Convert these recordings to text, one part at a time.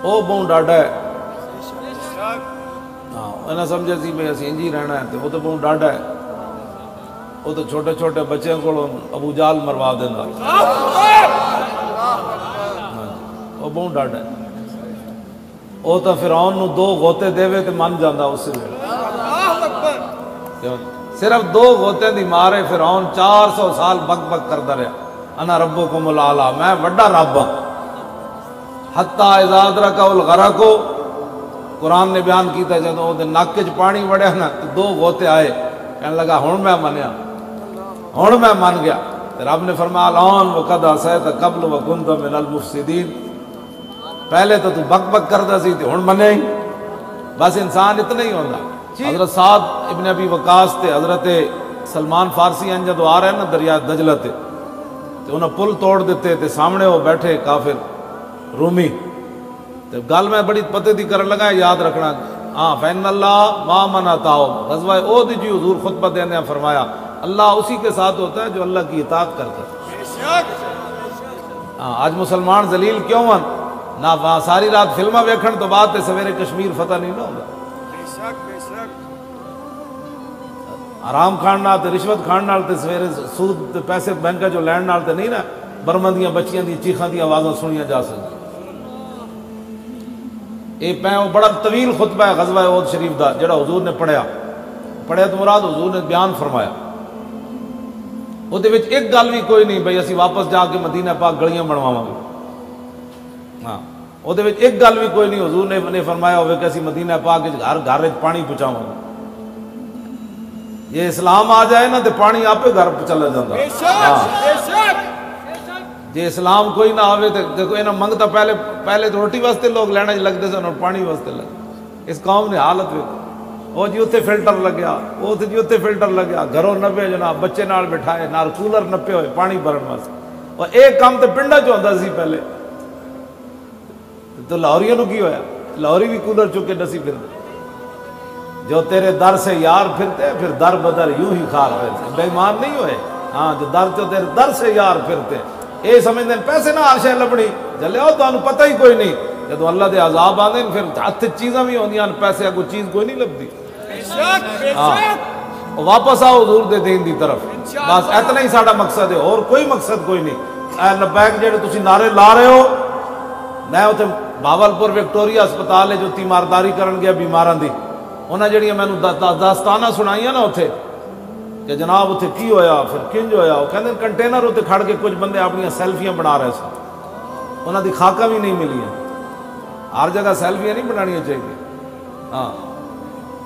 وہ بہت ڈاڈا ہے ہاں نہ سمجھے سی بھائی اسی انجی رہنا ہے تو وہ تو بہت ڈاڈا ہے وہ تو چھوٹے چھوٹے بچوں کو ابو جال مروا دینا وہ بہت ڈاڈا ہے وہ تو فرعون نو 2 غوطے دے تو من جانا اسی ویلے صرف 2 غوطے دی مارے فرعون 400 سال بک بک کرتا رہا انا ربکم الاعلی میں بڑا رب ہوں حتی اذا ادرکہ الغرق قرآن نے بیان کیتا جب وہ نک وچ پانی وڑیا نا تو 2 غوطے آئے کہنے لگا ہن میں منیا ہن میں من گیا رب نے فرمایا الان وقد عصیت قبل وکنت من المفسدین پہلے تو بک بک کرتا سی تو ہن منے ہی بس انسان اتنا ہی ہوتا حضرت سعد ابن ابی وقاص تے حضرت سلمان فارسی ہیں جدو آ رہے ہیں نا دریا دجلہ تے انہوں پل توڑ دیتے تے سامنے وہ بیٹھے کافر رومی تے گل میں بڑی پتے دی کرن لگا یاد رکھنا ہاں فین اللہ ما منعتاؤ غزوہ احد جی حضور خطبہ دینے فرمایا اللہ اسی کے ساتھ ہوتا ہے جو اللہ کی اطاعت کرتا ہے ہاں آج مسلمان ذلیل کیوں ہیں نہ ساری رات فلمہ ویکھن تو بعد تے سویرے کشمیر فتح نہیں نہ ہوگا آرام کھان نال تے رشوت کھان نال تے سویرے سود تے پیسے بینکا جو لین نال تے نہیں نا برما دیاں بچیاں دی چیخاں دی آوازاں سنیاں جا سکتی اے پہ وہ بڑا طویل خطبہ ہے غزوہ احد شریف دا جڑا حضور نے پڑھیا تو مراد حضور نے بیان فرمایا وہ دے وچ ایک گل بھی کوئی نہیں بھئی اسی واپس جا کے مدینہ پاک گلیاں بنواواں گے ہاں وہ دے وچ ایک گل بھی کوئی نہیں حضور نے فرمایا ہوئے کہ اسی مدینہ پاک ہر گھر وچ پانی پہنچاواں گے یہ اسلام آ جائے نا تو پانی آپ گھر پہ چلا جاتا جی اسلام کوئی نہ آوے تو دیکھو انہاں منگتا پہلے تو روٹی واسطے لوگ لینا لگتے سن اور پانی واسطے لگ اس قوم نے حالت وہ جی اتنے فلٹر لگیا وہ جی اتنے فلٹر لگیا گھروں نپے جناب بچے نال بٹھائے نال کولر نپے ہوئے پانی بھرن واسطے اور ایک کام تو پنڈا چ ہوتا سی پہلے تو لاہوریوں نو کی ہویا لاہوری بھی کولر چکے نسی پھرتے جو تیرے در سے یار پھرتے پھر در بدر یوں ہی خار پھرتے بے ایمان نہیں ہوئے ہاں جو در تو تیرے در سے یار پھرتے اے سمجھتے ہیں پیسے نہ ہر شے لبنی جلے ہو تو انہوں پتہ ہی کوئی نہیں جب اللہ دے عذاب آتے ہیں پھر ہاتھ چیزاں بھی ہوندی ہیں پیسے کوئی چیز کوئی نہیں لبدی واپس آؤ حضور دے دین دی طرف بس اتنا ہی ساڑا مقصد ہے اور کوئی مقصد کوئی نہیں اے لبیک جڑے تسی نعرے لا رہے ہو میں اتنے بھاولپور وکٹوریا اسپتال ہے جو تیمارداری کرن گیا بیماراں دی انہاں جڑیاں میں داستانہ سنائیاں نا اتھے کہ جناب اتھے کی ہویا پھر کنج ہویا وہ کہندے کنٹینر اتھے کھڑ کے کچھ بندے اپنی سیلفیاں بنا رہے سن انہاں دی خاکاں بھی نہیں ملیاں ہر جگہ سیلفیاں نہیں بنانیاں چاہیے ہاں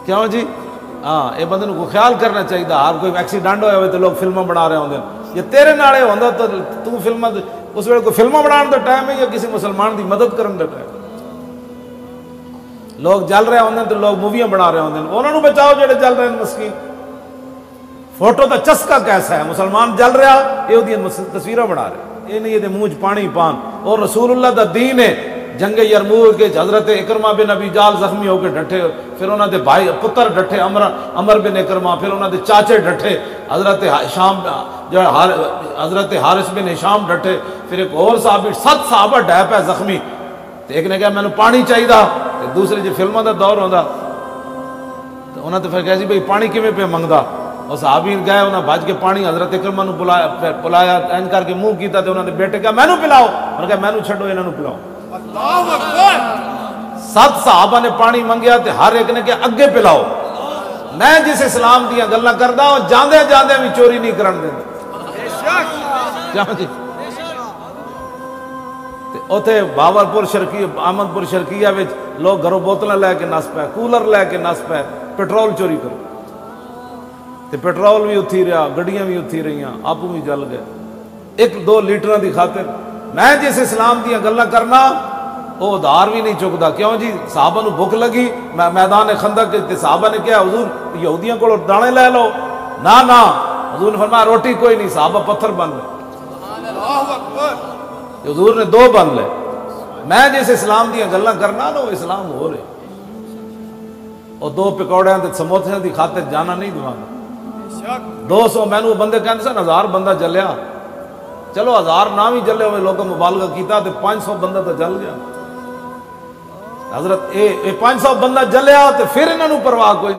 کیوں جی ہاں یہ بندے کو خیال کرنا چاہیے ہر کوئی ایکسیڈنٹ ہویا ہوئے تو لوگ فلمیں بنا رہے ہوندے یہ تیرے نالے ہوندا تو فلمیں اس ویلے کوئی فلمیں بنان دا ٹائم ہے یا کسی مسلمان دی مدد کرن دا ٹائم لوگ جل رہے ہوندے تو لوگ موویاں بنا رہے ہوندے انہاں نو بچاؤ جڑے جل رہے ہیں مسکین فوٹو دا چسکا کیسا ہے مسلمان جل رہا یہ اودیاں تصویراں بنا رہے یہ نہیں یہ منہ پانی پان اور رسول اللہ دا دین ہے جنگ یرموک کے حضرت اکرمہ بن ابی جال زخمی ہو کے ڈٹھے پھر انہاں دے بھائی پتر ڈٹھے عمر بن اکرمہ پھر انہاں دے چاچے ڈٹھے حضرت ہشام جو حضرت حارث بن ہشام ڈٹھے پھر ایک اور صحابی 7 صحابہ ڈہ پے زخمی تو ایک نے کہا میں نے پانی چاہیے دوسرے جو فلموں دا دور ہوندا تو انہاں تو پھر کہا جی بھائی پانی کیویں پہ منگدا اور صحابی گئے انہاں بھج کے پانی حضرت اکرمہ نو پلایا این کر کے منہ کیتا تے انہاں دے بیٹے کہا مینوں پلاؤ انہاں کہا مینوں چھڈو انہاں نو پلاؤ اللہ اکبر 7 صحابہ نے پانی منگیا تے ہر ایک نے کہا اگے پلاؤ میں جس اسلام دیاں گلاں کردا ہوں جاندے جاندے بھی چوری نہیں کرن دیندا بے شک کیا جی اوتھے بھاولپور شرقی احمدپور شرقیہ وچ لوگ گھروں بوتلاں لے کے نس پے کولر لے کے نس پے پیٹرول چوری کرو تے پیٹرول بھی اتھی رہا گڈیاں بھی اتھی رہیاں آپو بھی جل گئے 1-2 لیٹراں دی خاطر میں جس اسلام دیاں گلاں کرنا وہ ادھار بھی نہیں چکدا کیوں جی صحابہ نو بھوک لگی میدان خندق تے صحابہ نے کہا حضور یہودیاں کولوں دانے لے لو نہ حضور نے فرمایا روٹی کوئی نہیں صحابہ پتھر بن گئے اللہ اکبر حضور نے 2 بن لے میں جس اسلام دیاں گلاں کرنا نا وہ اسلام ہو رہے اور 2 پکوڑیاں تے سموسیاں دی خاطر جانا نہیں دوانا 200 میں نے بندے کہتے سن 1000 بندہ جلیا چلو 1000 نہ بھی جلے ہوئے لوگوں مبالغہ کیتا تے 500 بندہ تو جل گیا حضرت 500 بندہ جلیا تو پھر انہوں پرواہ کوئی